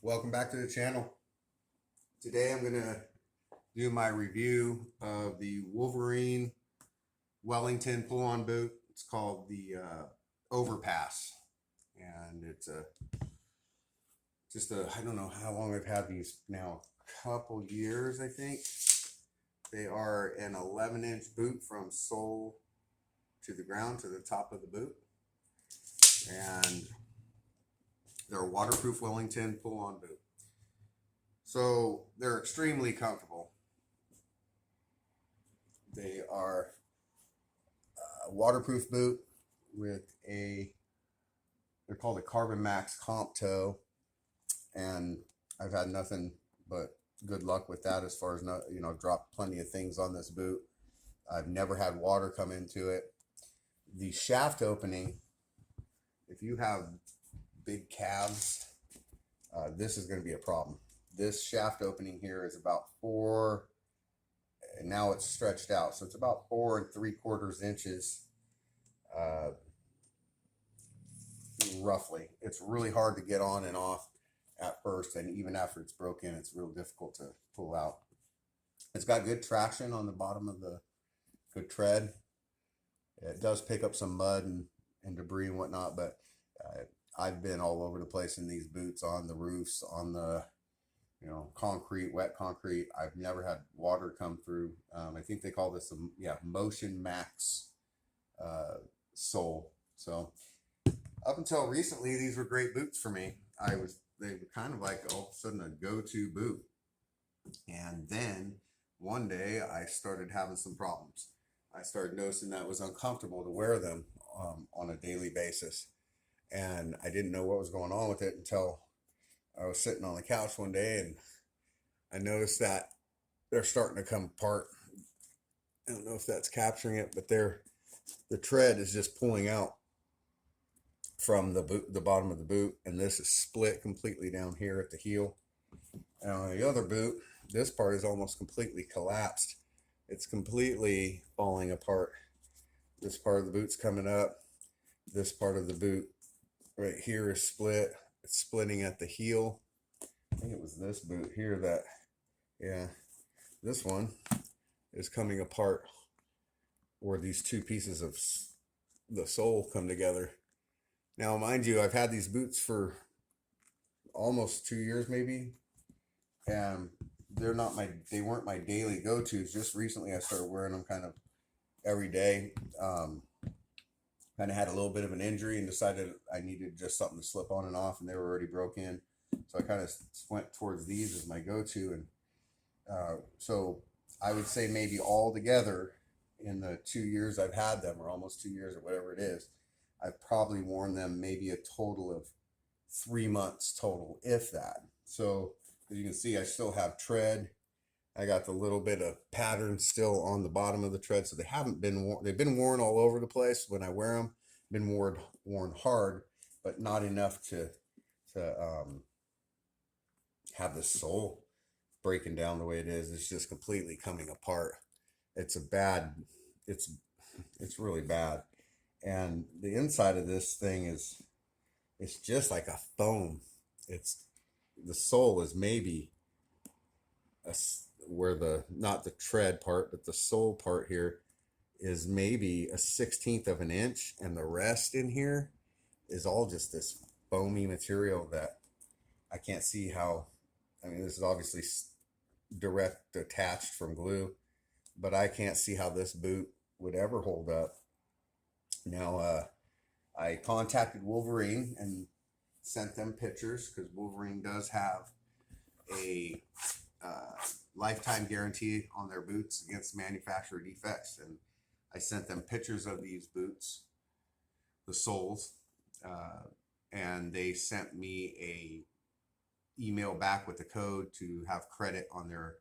Welcome back to the channel. Today I'm going to do my review of the Wolverine Wellington pull-on boot. It's called the Overpass, and it's I don't know how long I've had these now, a couple years I think. They are an 11-inch boot from sole to the ground to the top of the boot, and they're a waterproof Wellington pull-on boot. So they're extremely comfortable. They are a waterproof boot with they're called a Carbon Max comp toe, and I've had nothing but good luck with that as far as dropped plenty of things on this boot. I've never had water come into it. The shaft opening, if you have big calves, this is going to be a problem. This shaft opening here is about 4, and now it's stretched out, so it's about 4 3/4 inches, roughly. It's really hard to get on and off at first, and even after it's broken, it's real difficult to pull out. It's got good traction on the bottom of the good tread. It does pick up some mud and debris and whatnot, but I've been all over the place in these boots, on the roofs, on the concrete, wet concrete. I've never had water come through. I think they call this Motion Max sole. So up until recently, these were great boots for me. They were kind of like all of a sudden a go-to boot. And then one day I started having some problems. I started noticing that it was uncomfortable to wear them on a daily basis. And I didn't know what was going on with it until I was sitting on the couch one day and I noticed that they're starting to come apart. I don't know if that's capturing it, but the tread is just pulling out from the bottom of the boot, and this is split completely down here at the heel. And on the other boot, this part is almost completely collapsed. It's completely falling apart. This part of the boot's coming up. This part of the boot right here is split. It's splitting at the heel. I think it was this boot here this one is coming apart where these two pieces of the sole come together. Now, mind you, I've had these boots for almost 2 years maybe, and they weren't my daily go-tos. Just recently I started wearing them kind of every day. Kind of had a little bit of an injury and decided I needed just something to slip on and off, and they were already broken. So I kind of went towards these as my go-to. And so I would say maybe all together in the 2 years I've had them, or almost 2 years or whatever it is, I've probably worn them maybe a total of 3 months total, if that. So as you can see, I still have tread. I got the little bit of pattern still on the bottom of the tread, so they haven't been worn. They've been worn all over the place when I wear them. Been worn hard, but not enough to have the sole breaking down the way it is. It's just completely coming apart. It's really bad. And the inside of this thing it's just like a foam. The sole is maybe not the tread part, but the sole part here is maybe a 1/16 of an inch, and the rest in here is all just this foamy material that I can't see how. I mean, this is obviously direct attached from glue, but I can't see how this boot would ever hold up. Now, I contacted Wolverine and sent them pictures, because Wolverine does have a lifetime guarantee on their boots against manufacturer defects, and I sent them pictures of these boots, the soles, and they sent me a email back with the code to have credit on their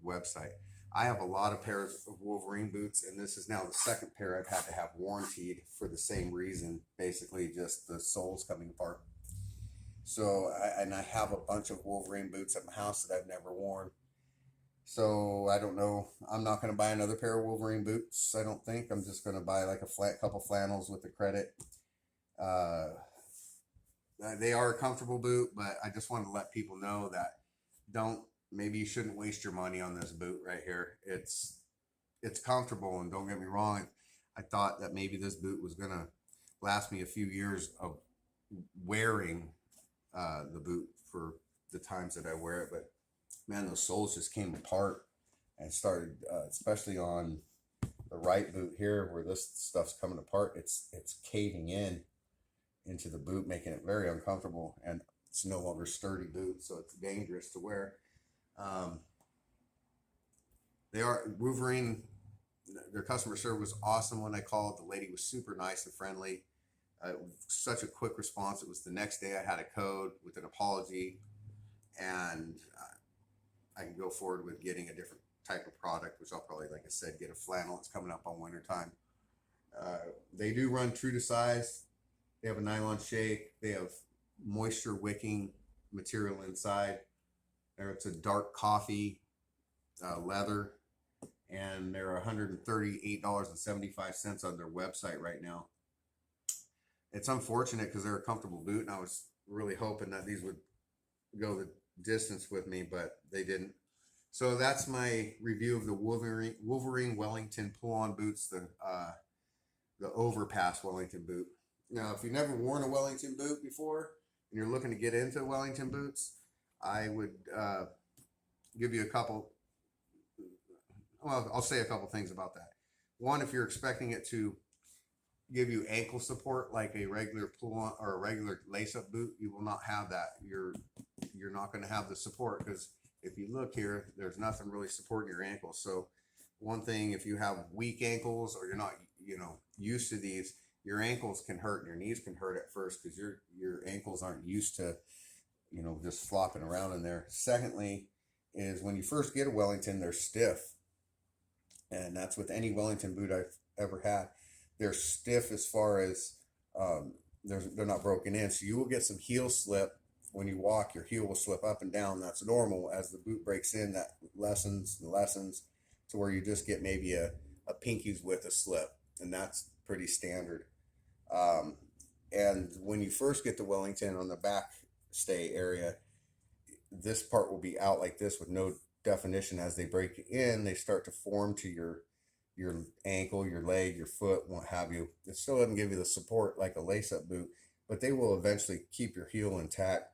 website. I have a lot of pairs of Wolverine boots, and this is now the second pair I've had to have warranted for the same reason, basically just the soles coming apart. So I have a bunch of Wolverine boots at my house that I've never worn. So I don't know. I'm not going to buy another pair of Wolverine boots, I don't think. I'm just going to buy like a couple flannels with the credit. they are a comfortable boot, but I just wanted to let people know that maybe you shouldn't waste your money on this boot right here. It's comfortable, and don't get me wrong, I thought that maybe this boot was gonna last me a few years of wearing the boot for the times that I wear it, but man, those soles just came apart and started, especially on the right boot here where this stuff's coming apart. It's caving into the boot, making it very uncomfortable, and it's no longer sturdy boot, so it's dangerous to wear. They are Wolverine. Their customer service was awesome when I called. The lady was super nice and friendly. Such a quick response. It was the next day I had a code with an apology, and I can go forward with getting a different type of product, which I'll probably, like I said, get a flannel. It's coming up on winter time. They do run true to size. They have a nylon shake. They have moisture wicking material inside. It's a dark coffee leather, and they're $138.75 on their website right now. It's unfortunate because they're a comfortable boot, and I was really hoping that these would go the distance with me, but they didn't. So that's my review of the Wolverine Wellington pull-on boots, the Overpass Wellington boot. Now, if you've never worn a Wellington boot before and you're looking to get into Wellington boots, I would give you a couple. Well, I'll say a couple things about that. One, if you're expecting it to give you ankle support like a regular pull-on or a regular lace-up boot, you will not have that. You're not going to have the support, because if you look here, there's nothing really supporting your ankles. So one thing, if you have weak ankles or you're not, used to these, your ankles can hurt and your knees can hurt at first because your ankles aren't used to, just flopping around in there. Secondly, is when you first get a Wellington, they're stiff. And that's with any Wellington boot I've ever had. They're stiff as far as they're not broken in. So you will get some heel slip. When you walk, your heel will slip up and down. That's normal. As the boot breaks in, that lessens to where you just get maybe a pinky's width of slip. And that's pretty standard. And when you first get the Wellington on the back stay area, this part will be out like this with no definition. As they break in, they start to form to your ankle, your leg, your foot, what have you. It still doesn't give you the support like a lace-up boot, but they will eventually keep your heel intact.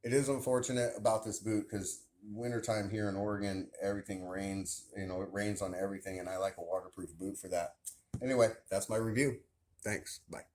It is unfortunate about this boot because wintertime here in Oregon, everything rains. It rains on everything, and I like a waterproof boot for that. Anyway, that's my review. Thanks. Bye.